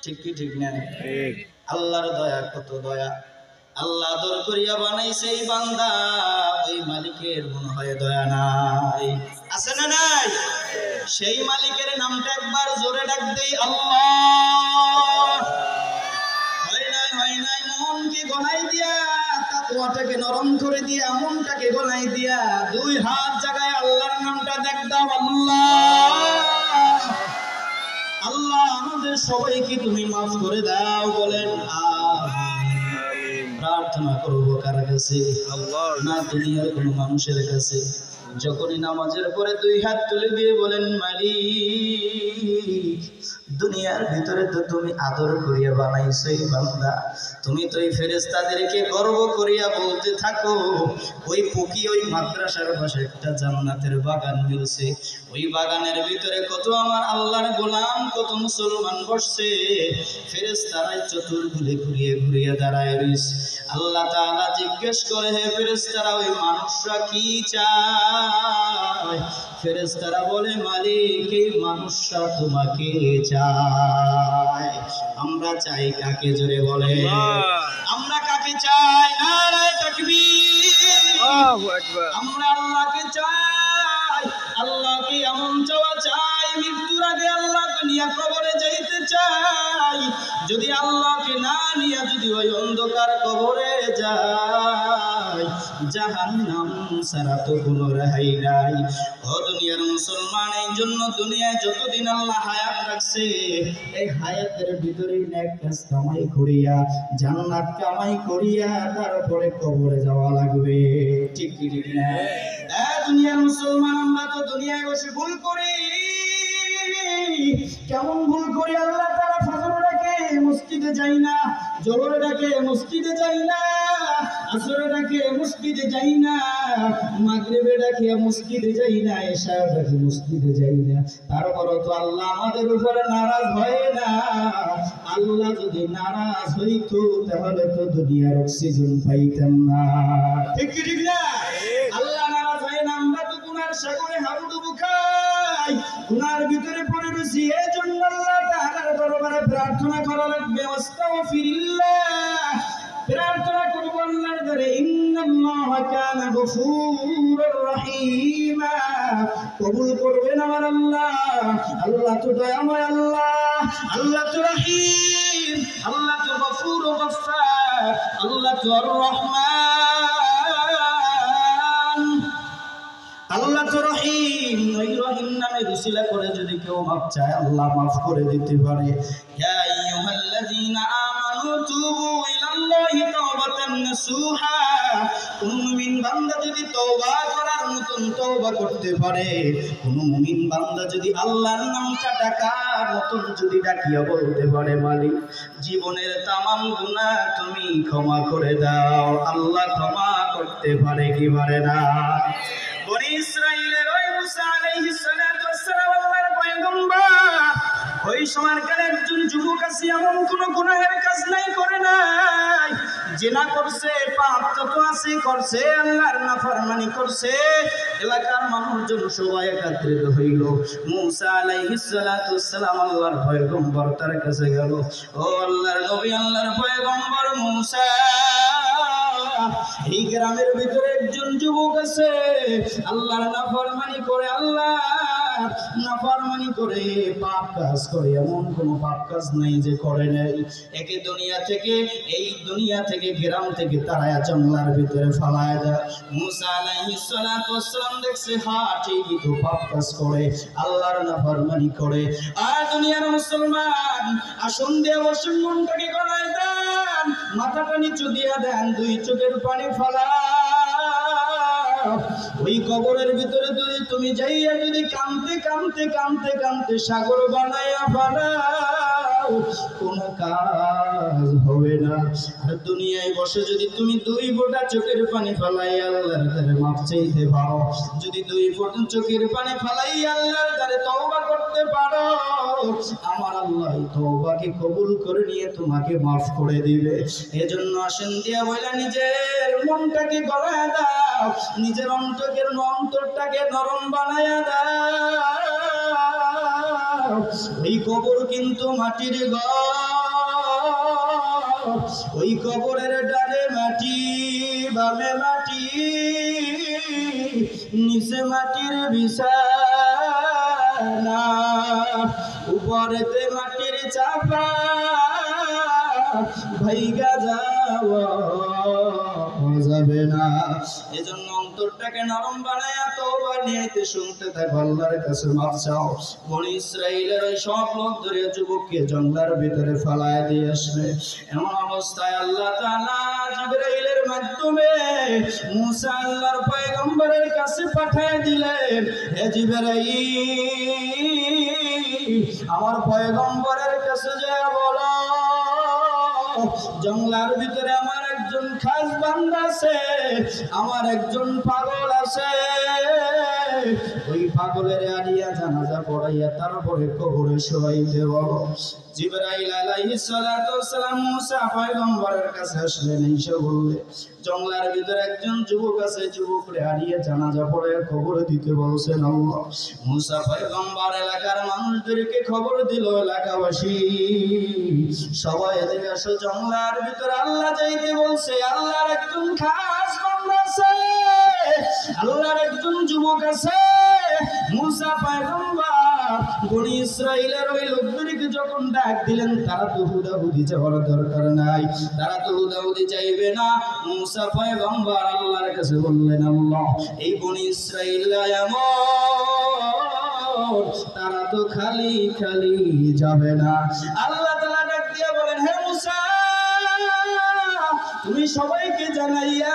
ঠিক কি ঠিক না? আল্লাহর দয়া কত দয়া, আল্লাহ আদর করিয়া বানাইছে এই বান্দা, ওই মালিকের মনে হয় দয়া নাই, আছে না নাই? সেই মালিকের নামটা একবার জোরে ডাক দেই, আল্লাহ। হয় নাই মনকে গলাই দিয়া, তাকওয়াটাকে নরম করে দিয়া, মনটাকে গলাই দিয়া দুই হাত জায়গায় আল্লাহর নামটা ডাক দাও, আল্লাহ। আল্লাহ আমাদের সবাইকে তুমি মাফ করে দাও, বলেন আমিন। প্রার্থনা করবো কার কাছে? আল্লাহর, না দুনিয়ার কোন মানুষের কাছে। যখনই নামাজের পরে দুই হাত তুলে দিয়ে বলেন, মালিক দুনিয়ার ভিতরে তো তুমি আদর করিয়া বানাইছো এই বান্দা, তুমি তো এই ফেরেশতাদেরকে গর্ব করিয়া বলতে থাকো, ওই পকি ওই মাদ্রাসার পাশে একটা জান্নাতের বাগান মিলছে, ওই বাগানের ভিতরে কত আমার আল্লাহর গোলাম, কত মুসলমান বসছে, ফেরেশতারাই চতুর্দিকে ঘুরিয়ে ঘুরিয়ে দাঁড়ায় রইছে। আল্লাহ তাআলা জিজ্ঞেস করে, হে ফেরেশতারা ওই মানুষরা কি চায়? ফেরেশতারা বলে, মালিক এই মানুষরা তোমাকে চায়। আমরা চাই কাকে? জোরে বলে, আমরা কাকে চাই? নারায়ে তাকবীর, আল্লাহু আকবার। আমরা আল্লাহকে চাই, আল্লাহকে এমন চাওয়া চাই, মৃত্যুর আগে আল্লাহকে নিয়ে কবরে যাইতে চাই। যদি আল্লাহকে না নিয়ে যদি ওই অন্ধকার কবরে যায়, জাহান্নাম ছাড়া তো কোনো রেহাই নাই। ও দুনিয়ার মুসলমান, এই জন্য দুনিয়ায় যতদিন আল্লাহ হায়াত রাখছে, এই হায়াতের ভিতরে নেক কাজ কামাই করিয়া, জান্নাত কামাই করিয়া তারপরে কবরে যাওয়া লাগবে, ঠিক কি ঠিক না? দুনিয়ার মুসলমান, আমরা তো দুনিয়ায় বসে ভুল করি। কেমন ভুল করি? আল্লাহ তাআলা ফজর ডাকে মসজিদে যাই না, জোহর ডাকে মসজিদে যাই না, আসর ডাকে মসজিদে যাই না, মাগরিবে ডাকে মসজিদে যাই না, এশা ডাকে মসজিদে যাই না। তারপর তো আল্লাহ আমাদের উপরে নারাজ হয় না। আল্লাহ যদি নারাজ হইতো তাহলে তো দুনিয়ার অক্সিজেন পাইতাম না, ঠিক কি ঠিক না? আল্লাহ নারাজ হয় না, আমরা তো গুনার সাগরে হাবুডুবু খাই, গুনার ভিতরে পড়ে রয়েছি। এই জন্য আল্লাহ তাআলার দরবারে প্রার্থনা করা লাগবে, আস্তাগফিরুল্লাহ, প্রার্থনা করব আল্লাহর দরবারে, ইন্নাল্লাহা কানা গফুরুর রহিমা। কবুল করবেন আমার আল্লাহ। আল্লাহ তো দয়াময় আল্লাহ, আল্লাহ তো রহিম, আল্লাহ তো গফুর ও গফফার, আল্লাহ তো আর রহমান, আল্লাহ তো রহিম। ওই রহিম নামে উসিলা করে যদি কেউ মাফ চায়, আল্লাহ মাফ করে দিতে পারে। ইয়া আইয়ুহাল্লাযীনা আমানু তুবু ইলাল্লাহি তাওবাতান নাসুহা। কোন মুমিন বান্দা যদি তওবা করার মতন তওবা করতে পারে, কোন মুমিন বান্দা যদি আল্লাহর নামটা ডাকার মতন যদি ডাকিয়া বলতে পারে, মালিক জীবনের তামাম গুনাহ তুমি ক্ষমা করে দাও, আল্লাহ ক্ষমা করতে পারে কি পারে না? বনি ইসরাইলের ওই মুসা আলাইহিস সালাতু ওয়াস সালাম আল্লাহর পয়গম্বর, ওই সময়কার একজন যুবক আছে, এমন কোন গুনাহের কাজ নাই করে নাই, জিনা করছে, পাপ যত আছে করছে, আল্লাহর নাফরমানি করছে। এলাকার মানুষজন সবাই একত্রিত হইল, মুসা আলাইহিস সালাতু ওয়াস সালাম আল্লাহর পয়গম্বর তার কাছে গেল। ও আল্লাহর নবী, আল্লাহর পয়গম্বর মুসা, এই গ্রামের ভিতরে একজন যুবক আছে, আল্লাহর নাফরমানি করে, আল্লাহ নাফরমানি করে, পাপ কাজ করে, এমন কোন পাপ কাজ নাই যে করে নাই। একে দুনিয়া থেকে, এই দুনিয়া থেকে, গ্রাম থেকে তারায়া জঙ্গলার ভিতরে ফালায় দেয়। মুসা আলাইহিস সালাতু ওয়াস সালাম দেখছে, হ্যাঁ ঠিকই তো পাপ কাজ করে, আল্লাহর নাফরমানি করে। আর দুনিয়ার মুসলমান, আসন দিয়ে বসে মনটাকে গলায় দেন, মাথাটা নিচু দিয়া দেন, দুই চোখের পানি ফালা, ওই কবরের ভিতরে যদি তুমি যাইয়া যদি কাঁদতে কাঁদতে কাঁদতে কাঁদতে সাগর বানাইয়া ফালাও, কোন কাজ হবে না। আর দুনিয়ায় বসে যদি তুমি দুই ফোঁটা চোখের পানি ফালাই আল্লাহর কাছে মাফ চাইতে পারো, যদি দুই ফোঁটা চোখের পানি ফালাই আল্লাহর কাছে তওবা করতে পারো, আমার আল্লাহ তওবাকে কবুল করে নিয়ে তোমাকে মাফ করে দিবে। এজন্য আসেন দিয়া বইলা নিজের মনটাকে গলায় দাও, নিজের অন্তরটাকে নরম বানায়া দাও। এই কবর কিন্তু মাটির ঘর, ওই কবরের ডানে মাটি বামে মাটি নিচে মাটির বিছানা উপরেতে মাটির চাপা ভাইগা যাওয়া যাবে না। এজন্য অন্তরটাকে নরম বানায়া তওবা নিয়ে শুনতে থাকো, আল্লাহর কাছে মাফ চাও। বনি ইসরাইলের ওই সব লোক ধরে যুবককে জঙ্গলার ভিতরে ফালায় দিয়ে আসবে। এমন অবস্থায় আল্লাহ তাআলা জিবরাইলের মাধ্যমে মুসা আল্লাহর পয়গম্বরের কাছে পাঠিয়ে দিলেন, হে জিবরাইল, আমার পয়গম্বরের কাছে যা বলো জঙ্গলার ভিতরে আমার একজন খাস বান্দা আছে, আমার একজন পাগল আছে, ওই পাগলের আনিয়া জানাজা পড়াইয়া তারপরে কবরে শোয়াইতে বলো। জিবরাইল আলাইহিস সালাতু ওয়াসসালাম মুসা পয়গম্বরের কাছে আসলেন, এসে বললে জঙ্গলার ভিতরে একজন যুবক আছে, যুবকরে হারিয়ে জানাজা পড়ে কবরে দিতে বলছেন আল্লাহ। মুসা পয়গম্বর এলাকার মানুষদেরকে খবর দিল, এলাকাবাসী সবাই এদিকে আসো, জঙ্গলার ভিতরে আল্লাহ যাইতে বলছে, আল্লাহর একজন খাস বান্দা আছে, আল্লাহর একজন যুবক আছে। মুসা পয়গম্বর বনি ইসরাইলের ওই লোকদেরকে যখন ডাক দিলেন, তারা তো হুদাহুদি যাওয়ার দরকার নাই, তারা তো হুদাহুদি চাইবে না। মুসা পয়গম্বর আল্লাহর কাছে বললেন, আল্লাহ এই বনি ইসরাইল এমন, তারা তো খালি খালি যাবে না। আল্লাহ তাআলা ডাক দিয়ে বলেন, হে মুসা, তুমি সবাইকে জানাইয়া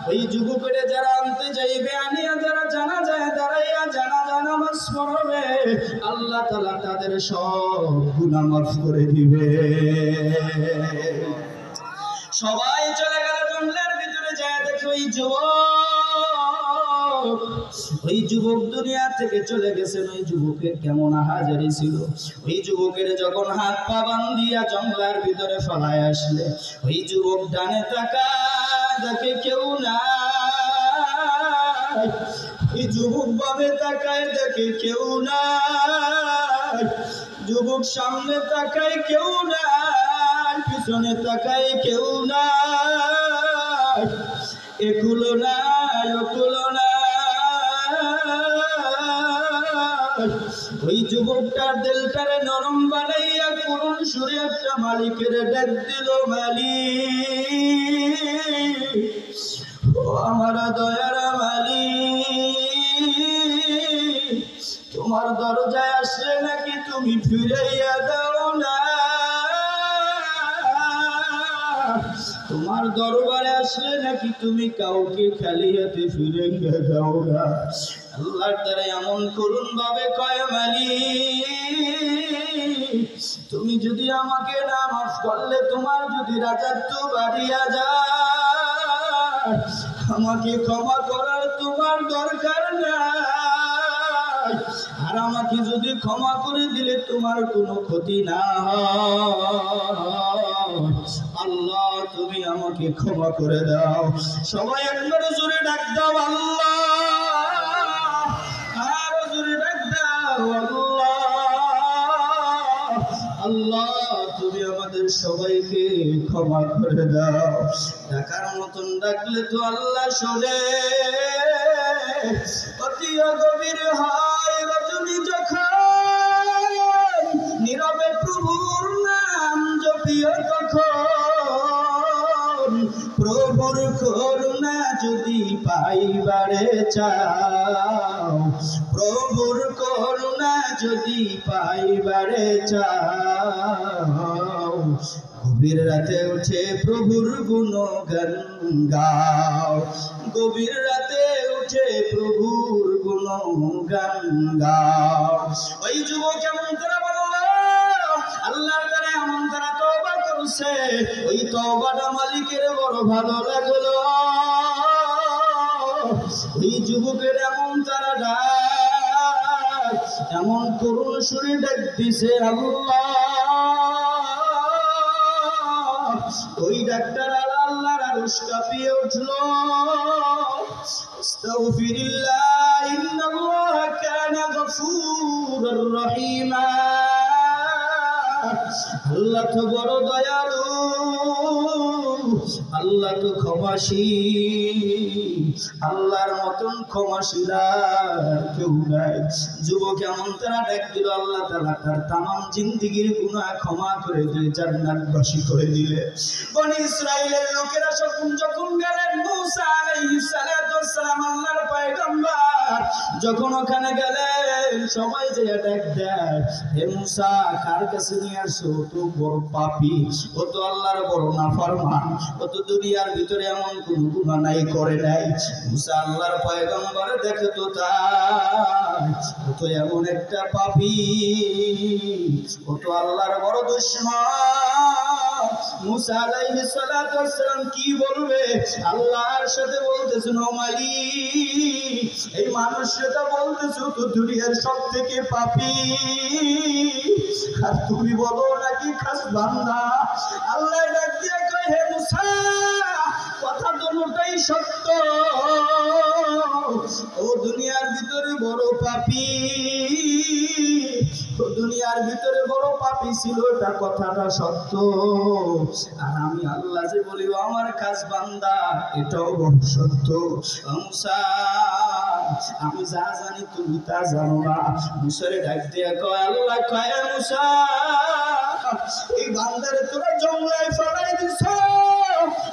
ওই যুবকের যারা আনতে যাইবে, আনিয়া যারা জানা যায় দাঁড়াইয়া জানাজা নামাজ পড়বে, আল্লাহ তাআলা তাদের সব গুনাহ মাফ করে দিবে। সবাই চলে গেল জঙ্গলের ভিতরে, যায় দেখে ওই যুবক দুনিয়া থেকে চলে গেছেন। ওই যুবকের কেমন হাজারি ছিল। ওই যুবকের যখন হাত পা বান্ধিয়া জঙ্গলার ভিতরে ফলায় আসলে, ওই যুবক ডানে তাকায় দেখে কেউ নাই, ওই যুবক বামে তাকায় দেখে কেউ নাই, যুবক সামনে তাকায় কেউ নাই, পিছনে তাকায় কেউ নাই, একুলো নাই ওকুলো নাই। ওই যুবকটার দিলটারে নরম বানাইয়া করুণ সুরে একটা মালিকের ডাক দিল, মালিক, ও আমার দয়ার মালিক, তোমার দরজায় আসলে নাকি তুমি ফিরাইয়া দাও না, তোমার দরবারে আসলে নাকি তুমি কাউকে খালি হাতে ফিরাইয়া দাও না। আল্লাহর দ্বারা এমন করুণ ভাবে কয়, মালিক, তুমি যদি আমাকে না মাফ করলে, তোমার যদি রাজত্ব বাড়িয়া যায়, আমাকে ক্ষমা করার তোমার দরকার নাই, আর আমাকে যদি ক্ষমা করে দিলে তোমার কোনো ক্ষতি না হয়, আল্লাহ তুমি আমাকে ক্ষমা করে দাও। সবাই একবার জোরে ডাক দাও, আল্লাহ, আরো জোরে ডাক দাও, আল্লাহ, আল্লাহ তুমি আমাদের সবাইকে ক্ষমা করে দাও। ডাকার মতন ডাকলে তো আল্লাহ শোনে। অতি গভীর হয় রজনী যখন, নীরবে প্রভুর নাম জপিও তখন, প্রভুর করুণা যদি পাইবারে চাও, প্রভুর করুণা যদি পাইবারে চাও, গভীর রাতে উঠে প্রভুর গুণগান গাও, গভীর রাতে উঠে প্রভুর গুণগান গাও। ওই যুবক এমন তারা বলল, আল্লাহর দ্বারা এমন তারা তওবা করছে, ওই তওবাটা মালিকের বড় ভালো লাগলো। ওই যুবকের এমন তারা ডাক, এমন করুণ সুরে ডাক দিছে, আল্লাহ, ওই ডাক্তার আল্লাহর আরশ কাঁপিয়ে উঠলো। আস্তাগফিরুল্লাহ, ইন্নাল্লাহা কানা গফুরুর রহিমা। আল্লাহ তো বড় দয়ালু, আল্লাহ তো ক্ষমাশীল, আল্লাহর মতন ক্ষমাশীল আর কেউ নাই। যুবক এমন তারা ডাক দিল, আল্লাহ তাআলা তার তামাম জিন্দেগীর গুনাহ ক্ষমা করে দিয়ে জান্নাতবাসী করে দিলে। বনি ইসরাইলের লোকেরা যখন গেলেন মুসা আলাইহিস সালাতু ওয়াস সালাম আল্লাহর পয়গম্বর যখন ওখানে গেলেন, সবাই যে ডাক দেয়, হে মুসা কার কাছে নিয়ে আসছো? তো বড় পাপী, ও তো আল্লাহর বড় নাফরমান, ও তো দুনিয়ার ভিতরে এমন কোন গুনাহ নাই করে নাই। মুসা আল্লাহর পয়গম্বর দেখে তো তাই, ও তো এমন একটা পাপী, ও তো আল্লাহর বড় দুশমন। মুসা আলাইহিস সালাতু ওয়াস সালাম কি বলবে? আল্লাহর সাথে বলতেছেন, ও মালিক, এই মানুষটা বলতেছো তো দুনিয়ার সবথেকে পাপী, আর তুমি বলো নাকি খাস বান্দা। আল্লাহ ডাক দিয়ে কয়, হে মুসা, কথা দুটোই সত্য, ও দুনিয়ার ভিতরে বড় পাপী, ও দুনিয়ার ভিতরে বড় পাপী ছিল, এটা কথাটা সত্য, আর আমি আল্লাহ যে বলি আমার কাজ বান্দা, এটাও বড় সত্য। মুসা আমি যা জানি তুমি তা জানো না। মুসারে ডাক দিয়ে কয়, আল্লাহ কয়, মুসা এই বান্দারে তোরা জঙ্গলায় ফেলাই দিছ,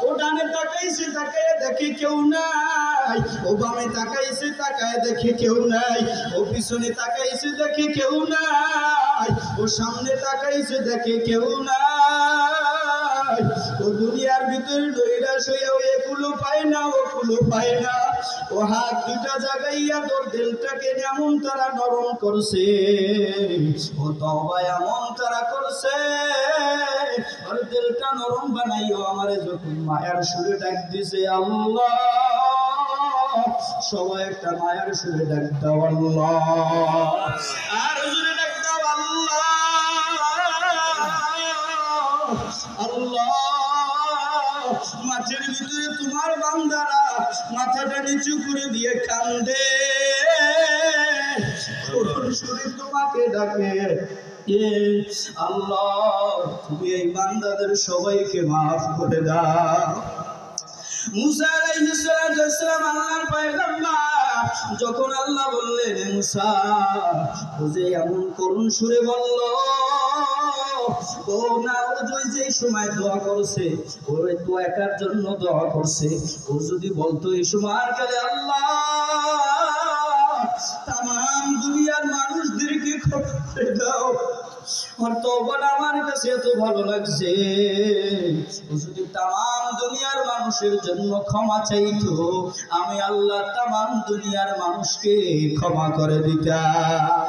ও ডানে তাকাইছে তাকায় দেখে কেউ নাই, ও বামে তাকাইছে তাকায় দেখে কেউ নাই, ও পিছনে তাকাইছে দেখে কেউ নাই, ও সামনে তাকাইছে দেখে কেউ নাই, ও দুনিয়ার ভিতরে নৈরাশ হইয়া এগুলো পায় না, ওগুলো পায় না, ও হাত দুটা জাগাইয়া তোর দিলটাকে এমন তারা নরম করছে, ও তওবা এমন তারা করছে, ওর দিলটা নরম বানাইও আমারে যখন মায়ার সুরে ডাক দিছে আল্লাহ, সবাই একটা মায়ার সুরে ডাক দাও আল্লাহ, আর সুরে ডাক দাও আল্লাহ, আল্লাহ। মাঠের ভিতরে তোমার বান্দারা মাথাটা নিচু করে দিয়ে কান্দে, শরীর তোমাকে ডাকে, আল্লাহ তুমি এই বান্দাদের সবাইকে মাফ করে দাও। মুসা আলাইহিস সালাম আল্লাহর পয়গম্বর যখন আল্লাহ বললেন মুসা, ও যে এমন করুণ সুরে বলল, ও না, ও যে সময় দোয়া করছে, ওই দোয়া একার জন্য দোয়া করছে, ও যদি বলতো এই সময় কালে আল্লাহ তামাম দুনিয়ার মানুষদেরকে ক্ষমা করে দাও, আর তওবাটা আমার কাছে এত ভালো লাগছে, ও যদি তামাম দুনিয়ার মানুষের জন্য ক্ষমা চাইতো, আমি আল্লাহ তামাম দুনিয়ার মানুষকে ক্ষমা করে দিতাম।